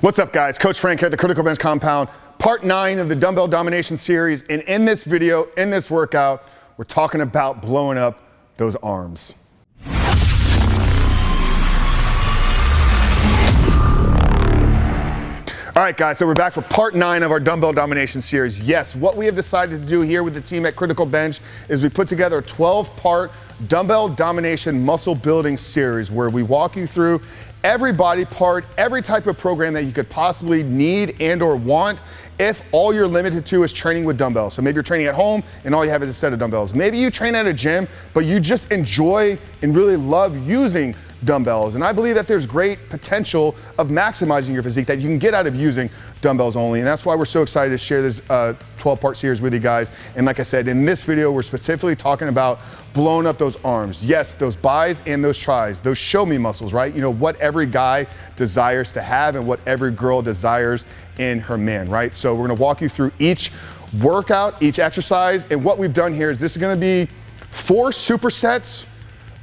What's up, guys? Coach Frank here at the Critical Bench Compound, part 9 of the Dumbbell Domination series. And in this video, in this workout, we're talking about blowing up those arms. All right, guys, so we're back for part 9 of our Dumbbell Domination series. Yes, what we have decided to do here with the team at Critical Bench is we put together a 12-part Dumbbell Domination muscle building series where we walk you through every body part, every type of program that you could possibly need and or want if all you're limited to is training with dumbbells. So maybe you're training at home and all you have is a set of dumbbells. Maybe you train at a gym, but you just enjoy and really love using dumbbells. And I believe that there's great potential of maximizing your physique that you can get out of using dumbbells only. And that's why we're so excited to share this 12-part series with you guys. And like I said, in this video, we're specifically talking about blowing up those arms. Yes, those bis and those tris, those show me muscles, right? You know, what every guy desires to have and what every girl desires in her man, right? So we're gonna walk you through each workout, each exercise. And what we've done here is this is gonna be 4 supersets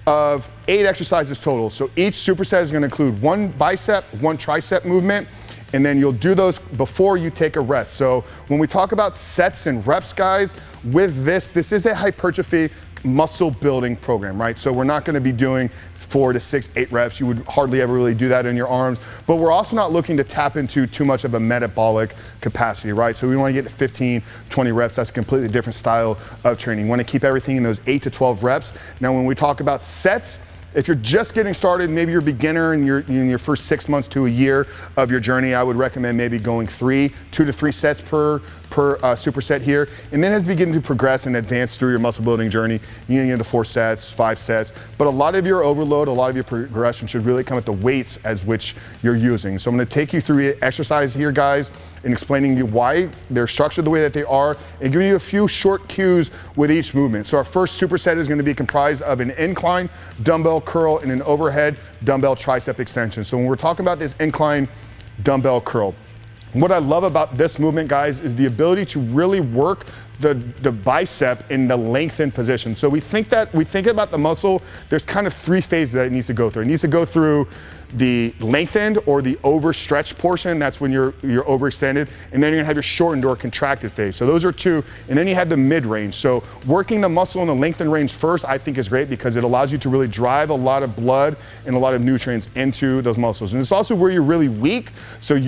of 8 exercises total. So each superset is gonna include 1 bicep, 1 tricep movement, and then you'll do those before you take a rest. So when we talk about sets and reps, guys, with this is a hypertrophy muscle building program, right? So we're not gonna be doing 4 to 6, 8 reps. You would hardly ever really do that in your arms, but we're also not looking to tap into too much of a metabolic capacity, right? So we wanna get to 15, 20 reps. That's a completely different style of training. We wanna keep everything in those 8 to 12 reps. Now, when we talk about sets, if you're just getting started, maybe you're a beginner and you're in your first 6 months to a year of your journey, I would recommend maybe going 2 to 3 sets per superset here. And then as you begin to progress and advance through your muscle building journey, you can get into 4 sets, 5 sets. But a lot of your overload, a lot of your progression should really come at the weights as which you're using. So I'm gonna take you through exercise here, guys, and explaining to you why they're structured the way that they are and giving you a few short cues with each movement. So our first superset is gonna be comprised of an incline dumbbell curl and an overhead dumbbell tricep extension. So when we're talking about this incline dumbbell curl, what I love about this movement, guys, is the ability to really work the bicep in the lengthened position. So we think about the muscle, there's kind of 3 phases that it needs to go through. It needs to go through the lengthened or the overstretched portion. That's when you're overextended. And then you're gonna have your shortened or contracted phase. So those are 2. And then you have the mid-range. So working the muscle in the lengthened range first, I think is great because it allows you to really drive a lot of blood and a lot of nutrients into those muscles. And it's also where you're really weak. So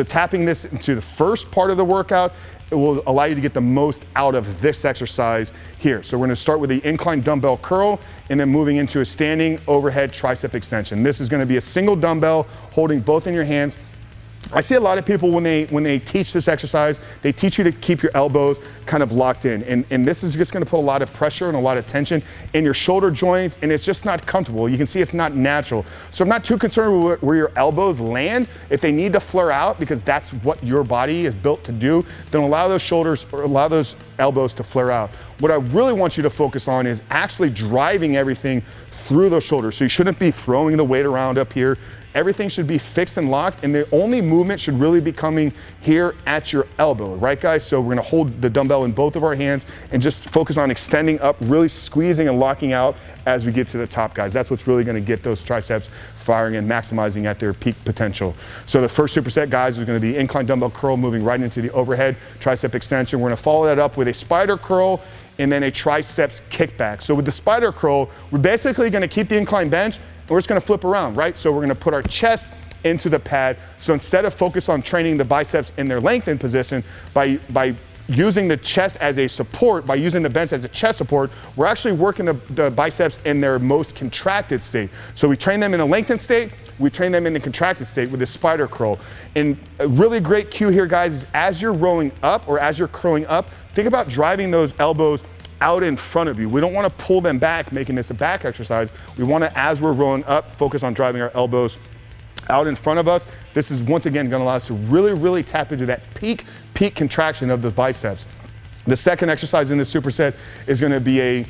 tapping this into the first part of the workout, it will allow you to get the most out of this exercise here. So we're gonna start with the incline dumbbell curl and then moving into a standing overhead tricep extension. This is gonna be a single dumbbell holding both in your hands. I see a lot of people when they teach this exercise, they teach you to keep your elbows kind of locked in. And this is just gonna put a lot of pressure and a lot of tension in your shoulder joints, and it's just not comfortable. You can see it's not natural. So I'm not too concerned with where your elbows land. If they need to flare out, because that's what your body is built to do, then allow those shoulders or allow those elbows to flare out. What I really want you to focus on is actually driving everything through those shoulders. So you shouldn't be throwing the weight around up here. Everything should be fixed and locked, and the only movement should really be coming here at your elbow, right, guys? So we're gonna hold the dumbbell in both of our hands and just focus on extending up, really squeezing and locking out as we get to the top, guys. That's what's really gonna get those triceps firing and maximizing at their peak potential. So the first superset, guys, is gonna be incline dumbbell curl moving right into the overhead tricep extension. We're gonna follow that up with a spider curl and then a triceps kickback. So with the spider curl, we're basically gonna keep the incline bench and we're just gonna flip around, right? So we're gonna put our chest into the pad. So instead of focus on training the biceps in their lengthened position, by using the chest as a support, by using the bench as a chest support, we're actually working the biceps in their most contracted state. So we train them in a lengthened state, we train them in the contracted state with the spider curl. And a really great cue here, guys, is as you're rolling up or as you're curling up, think about driving those elbows out in front of you. We don't want to pull them back, making this a back exercise. We want to, as we're rolling up, focus on driving our elbows out in front of us. This is once again going to allow us to really, really tap into that peak contraction of the biceps. The second exercise in this superset is going to be a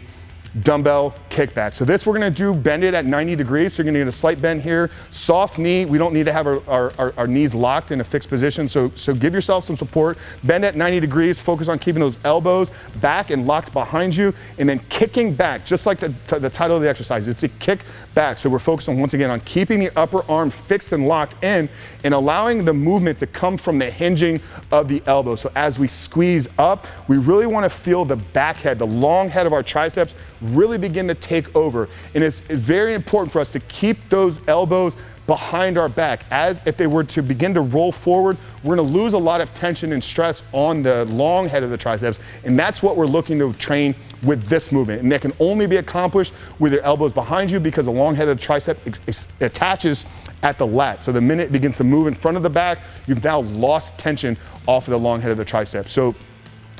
dumbbell kickback. So this we're gonna do, bend it at 90 degrees. So you're gonna get a slight bend here, soft knee. We don't need to have our knees locked in a fixed position. So give yourself some support. Bend at 90 degrees, focus on keeping those elbows back and locked behind you, and then kicking back, just like the title of the exercise. It's a kick back. So we're focused on, once again, on keeping the upper arm fixed and locked in and allowing the movement to come from the hinging of the elbow. So as we squeeze up, we really want to feel the back head, the long head of our triceps really begin to take over. And it's very important for us to keep those elbows behind our back. As if they were to begin to roll forward, we're gonna lose a lot of tension and stress on the long head of the triceps. And that's what we're looking to train with this movement. And that can only be accomplished with your elbows behind you because the long head of the tricep attaches at the lat. So the minute it begins to move in front of the back, you've now lost tension off of the long head of the tricep. So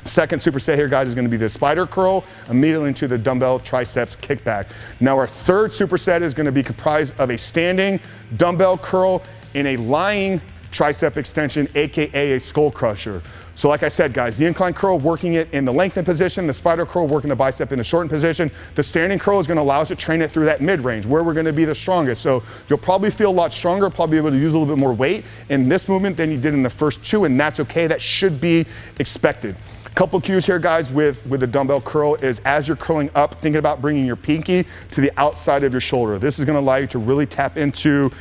second superset here, guys, is going to be the spider curl immediately into the dumbbell triceps kickback. Now our third superset is going to be comprised of a standing dumbbell curl and a lying tricep extension, aka a skull crusher. So like I said, guys, the incline curl working it in the lengthened position, the spider curl working the bicep in the shortened position. The standing curl is going to allow us to train it through that mid-range where we're going to be the strongest. So you'll probably feel a lot stronger, probably able to use a little bit more weight in this movement than you did in the first two, and that's okay. That should be expected. Couple cues here, guys, with the dumbbell curl is as you're curling up, thinking about bringing your pinky to the outside of your shoulder. This is going to allow you to really tap into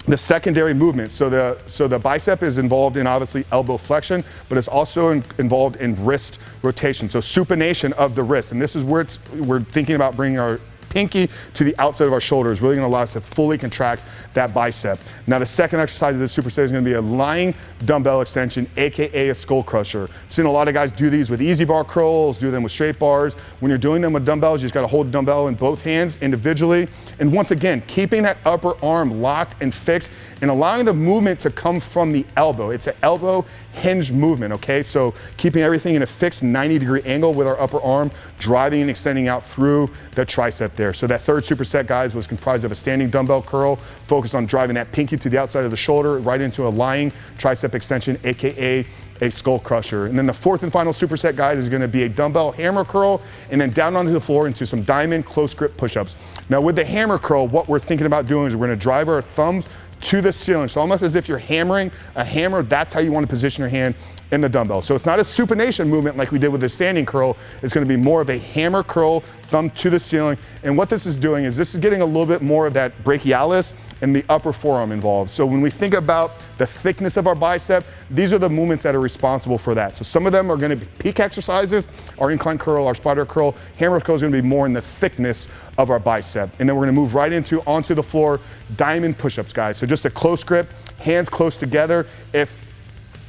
the secondary movement. So the bicep is involved in obviously elbow flexion, but it's also involved in wrist rotation. So supination of the wrist. And this is where we're thinking about bringing our pinky to the outside of our shoulder is really going to allow us to fully contract that bicep. Now the second exercise of this superset is going to be a lying dumbbell extension, aka a skull crusher. I've seen a lot of guys do these with easy bar curls, do them with straight bars. When you're doing them with dumbbells, you just got to hold the dumbbell in both hands individually. And once again, keeping that upper arm locked and fixed and allowing the movement to come from the elbow. It's an elbow hinge movement, okay? So keeping everything in a fixed 90-degree angle with our upper arm, driving and extending out through the tricep there. So that third superset, guys, was comprised of a standing dumbbell curl, focused on driving that pinky to the outside of the shoulder, right into a lying tricep extension, aka a skull crusher. And then the fourth and final superset, guys, is going to be a dumbbell hammer curl, and then down onto the floor into some diamond close grip push-ups. Now with the hammer curl, what we're thinking about doing is we're going to drive our thumbs to the ceiling. So almost as if you're hammering a hammer, that's how you want to position your hand in the dumbbell. So it's not a supination movement like we did with the standing curl. It's going to be more of a hammer curl, thumb to the ceiling. And what this is doing is this is getting a little bit more of that brachialis and the upper forearm involved. So when we think about the thickness of our bicep, these are the movements that are responsible for that. So some of them are going to be peak exercises, our incline curl, our spider curl. Hammer curl is going to be more in the thickness of our bicep. And then we're going to move right onto the floor, diamond push-ups, guys. So just a close grip, hands close together. If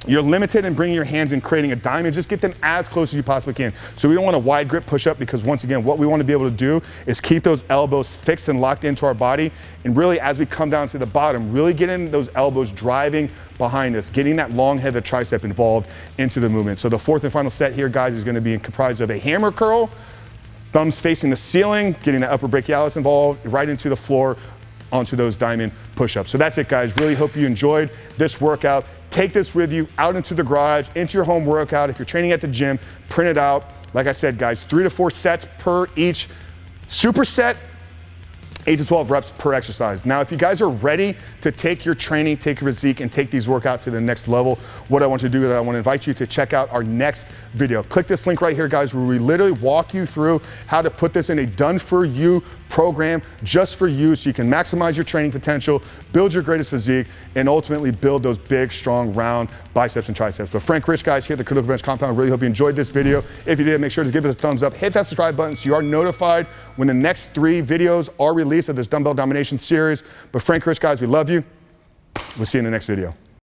you're limited in bringing your hands and creating a diamond, just get them as close as you possibly can. So we don't want a wide grip push-up because once again, what we want to be able to do is keep those elbows fixed and locked into our body. And really, as we come down to the bottom, really getting those elbows driving behind us, getting that long head of the tricep involved into the movement. So the fourth and final set here, guys, is going to be comprised of a hammer curl, thumbs facing the ceiling, getting that upper brachialis involved, right into the floor, onto those diamond push-ups. So that's it, guys. Really hope you enjoyed this workout. Take this with you out into the garage, into your home workout. If you're training at the gym, print it out. Like I said, guys, 3 to 4 sets per each superset, 8 to 12 reps per exercise. Now, if you guys are ready to take your training, take your physique, and take these workouts to the next level, what I want to do is I want to invite you to check out our next video. Click this link right here, guys, where we literally walk you through how to put this in a done-for-you program just for you so you can maximize your training potential, build your greatest physique, and ultimately build those big, strong, round biceps and triceps. But Frank Rich, guys, here at the Critical Bench Compound, really hope you enjoyed this video. If you did, make sure to give us a thumbs up, hit that subscribe button so you are notified when the next 3 videos are released of this Dumbbell Domination series. But Frank Rich, guys, we love you. We'll see you in the next video.